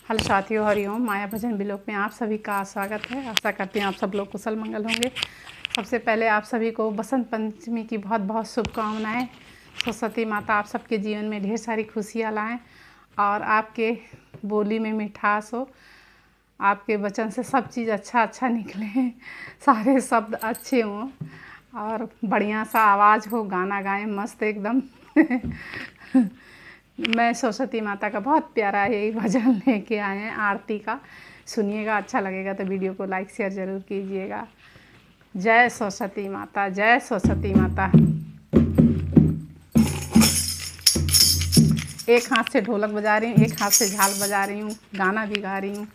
Hello साथियों, हरिओम। माया भजन blog में आप सभी का स्वागत है। आशा करती हूँ आप सब लोग कुशल मंगल होंगे। सबसे पहले आप सभी को बसंत पंचमी की बहुत बहुत शुभकामनाएं। सरस्वती माता आप सबके जीवन में ढेर सारी खुशियाँ लाएं और आपके बोली में मिठास हो, आपके वचन से सब चीज़ अच्छा निकले, सारे शब्द अच्छे हों और बढ़िया सा आवाज़ हो, गाना गाएं मस्त एकदम। मैं सरस्वती माता का बहुत प्यारा यही भजन लेके आए हैं, आरती का। सुनिएगा, अच्छा लगेगा तो वीडियो को लाइक शेयर ज़रूर कीजिएगा। जय सरस्वती माता, जय सरस्वती माता। एक हाथ से ढोलक बजा रही हूँ, एक हाथ से झाल बजा रही हूँ, गाना भी गा रही हूँ,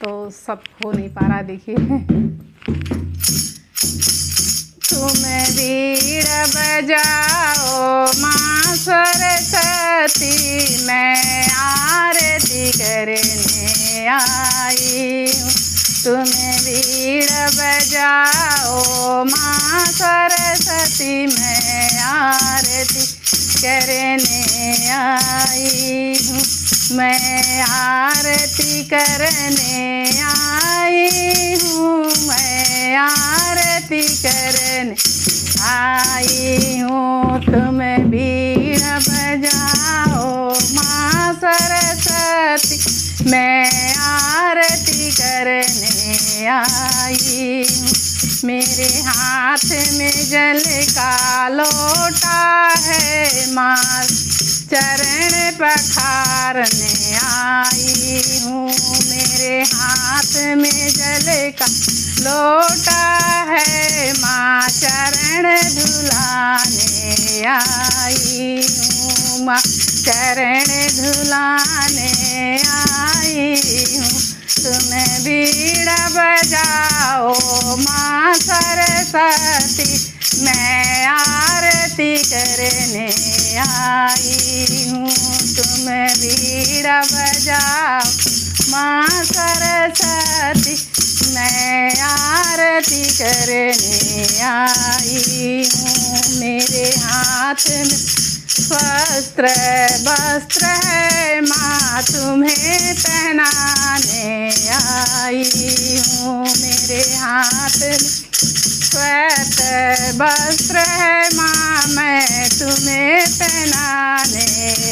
तो सब हो नहीं पा रहा। देखिए, तुम वीण बजाओ माँ सरस्वती, मैं आरती करने आई हूँ। तुम वीण बजाओ माँ सरस्वती, मैं आरती करने आई हूँ। मैं आरती करने आई हूँ, मैं आरती करने आई हूँ। तुम वीण बजाओ माँ सरस्वती, मैं आरती करने आई हूँ। मेरे हाथ में जल का लोटा है, माँ चरण पखारने आई हूँ। मेरे हाथ में जल का लोटा है, माँ चरण धुलाने आई हूँ। माँ चरण धुलाने आई हूँ। तुम वीण बजाओ माँ सरस्वती, मैं आरती करने आई हूँ। तुम वीण बजाओ माँ सरस्वती, मैं आरती करने आई हूँ। मेरे हाथ में वस्त्र है, माँ तुम्हें पहनाने आई हूँ। मेरे हाथ में श्वेत वस्त्र है, माँ मैं तुम्हें पहनाने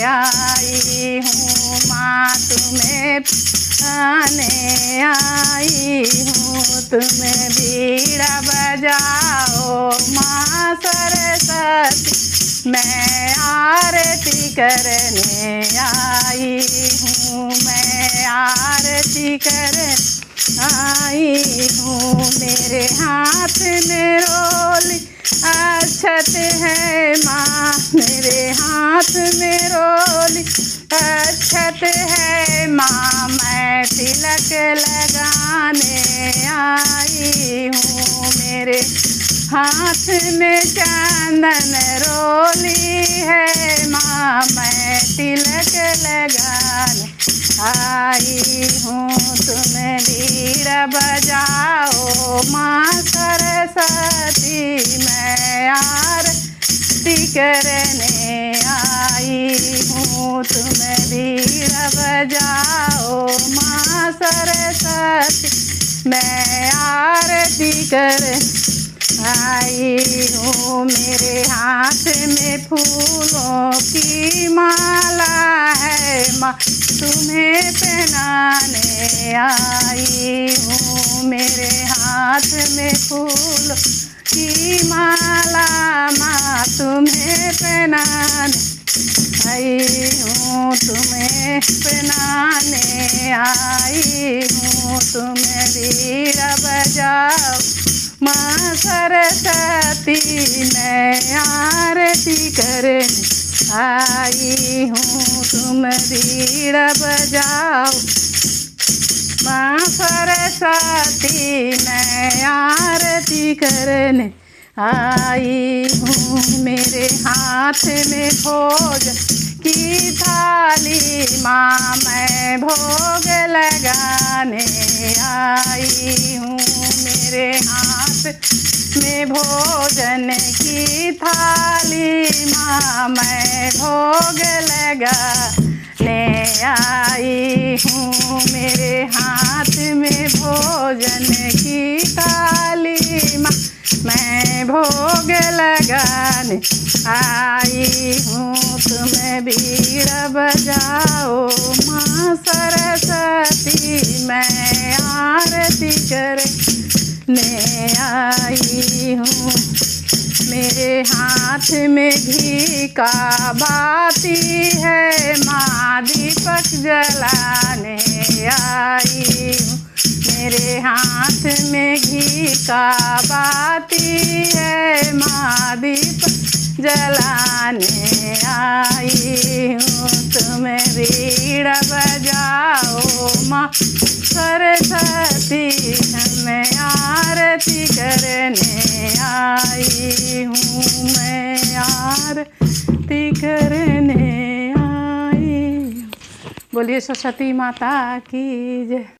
आई हूँ। माँ तुम्हें पहनाने आई हूँ। तुम वीण बजाओ माँ सरस्वती, मैं आरती करने आई हूँ। मैं आरती करने आई हूँ। मेरे हाथ में रोली अक्षत है, माँ मेरे हाथ में रोली अक्षत है, माँ मैं तिलक लगाने आई हूँ। मेरे हाथ में चंदन रोली है, माँ मैं तिलक लगाने आई हूँ। तुम वीण बजाओ माँ सरस्वती, मैं आरती करने आई हूँ। तुम वीण बजाओ माँ सरस्वती, मैं आरती करने आई हूँ। मेरे हाथ में फूलों की माला है, माँ तुम्हें पहनाने आई हूँ। मेरे हाथ में फूलों की माला, माँ तुम्हें पहनाने आई हूँ। तुम्हें पहनाने आई हूँ। तुम वीण बजाओ माँ सरस्वती, मैं आरती करने आई हूँ। तुम वीण बजाओ माँ सरस्वती, मैं आरती करने आई हूँ। मेरे हाथ में भोजन की थाली, माँ मैं भोग लगाने आई हूँ। मेरे हाथ में भोजन की थाली, माँ मैं भोग लगाने आई हूँ। मेरे हाथ में भोजन की थाली माँ, मैं भोग लगाने आई हूँ। तुम्हें बीड़ा बजाओ माँ सरस्वती, मैं आरती करने आई हूँ। मेरे हाथ में घी का बाती है माँ, दीपक जलाने आई हूँ। मेरे हाथ में घी का बाती है माँ, दीपक जलाने आई हूँ। तुम्हें बीड़ा बजाओ माँ सरस्वती, मैं आरती करने आई हूँ। मैं आरती करने आई हूँ। बोलिए सरस्वती माता की जय।